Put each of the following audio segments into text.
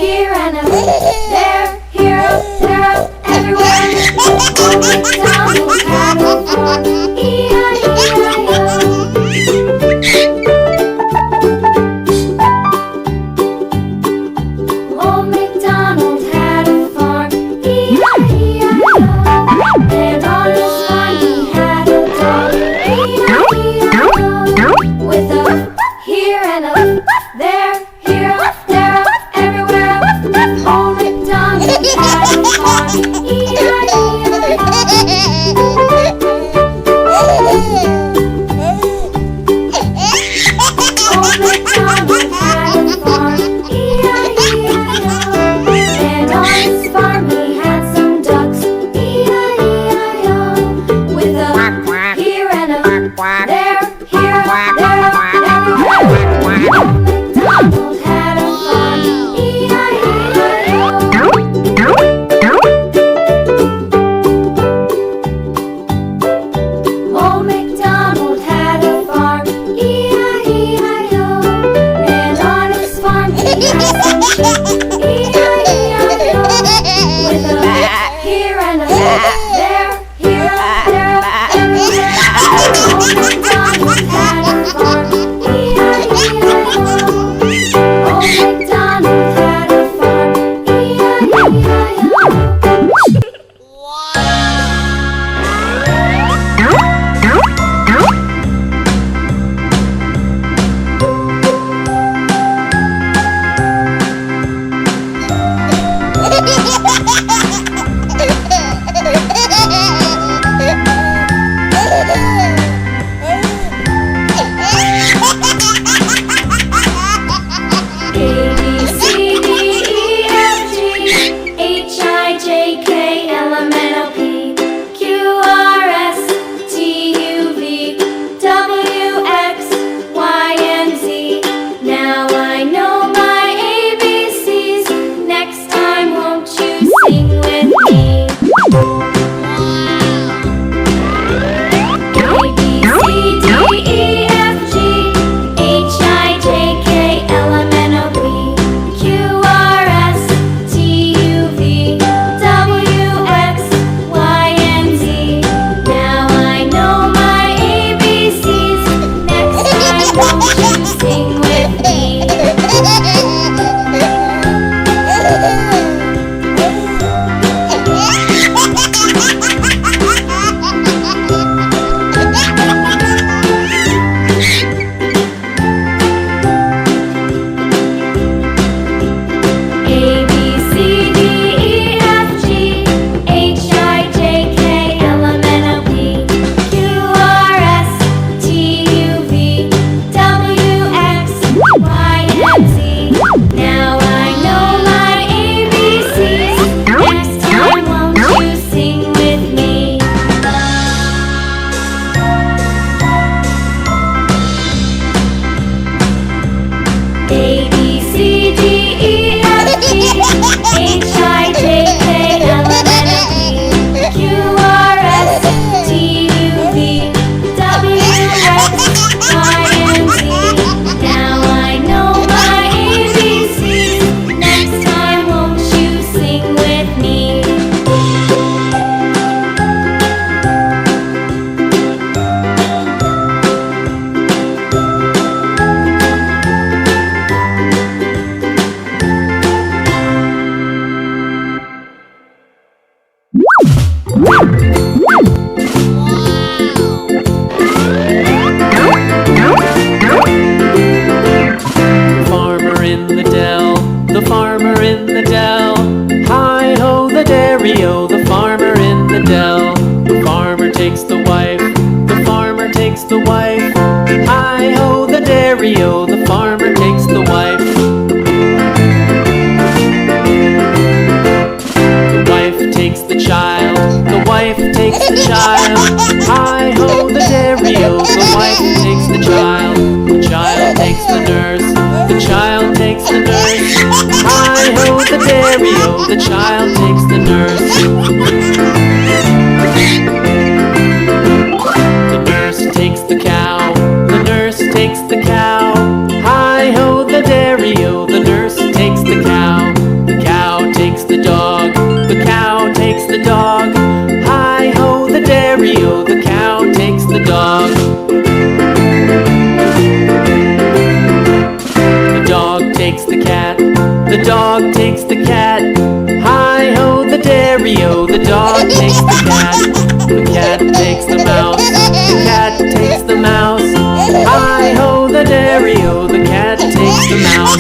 here and a there, here up, there up, everywhere. Old MacDonald had a farm, E-I-E-I-O. Old MacDonald had a farm, E-I-E-I-O. And on his farm he had a dog, E-I-E-I-O. With a here and a there, here up, there up, everywhere. Old MacDonald had a farm, E-I-E-I-O. Old MacDonald had a farm, E-I-E-I-O. And on his farm he had some ducks, E-I-E-I-O. With a here and a there, here, there, everywhere. Old MacDonald had a farm, E-I-E-I-O. Old MacDonald had a farm, E-I-E-I-O. And on his farm he had some sheep, E-I-E-I-O. With a here and a there, here, there, everywhere. Old MacDonald had a farm, E-I-E-I-O. Old MacDonald had a farm, E-I-E-I-O. The child takes the nurse. takes the cow. Hi-ho, the dairy-o, the nurse takes the cow. takes the cat. Hi-ho, the dairy-o, the dog takes the cat. The cat takes the mouse, the cat takes the mouse. Hi-ho, the dairy-o, the cat takes the mouse.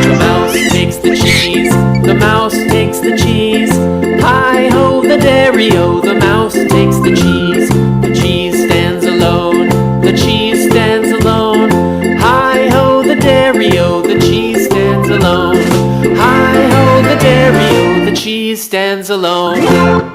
The mouse takes the cheese, the mouse takes the cheese. Hi-ho, the dairy-o, the mouse takes the cheese. The cheese stands alone, the cheese stands alone. Hi-ho, the dairy-o, the cheese stands alone. Hi-ho, the dairy-o, the cheese stands alone.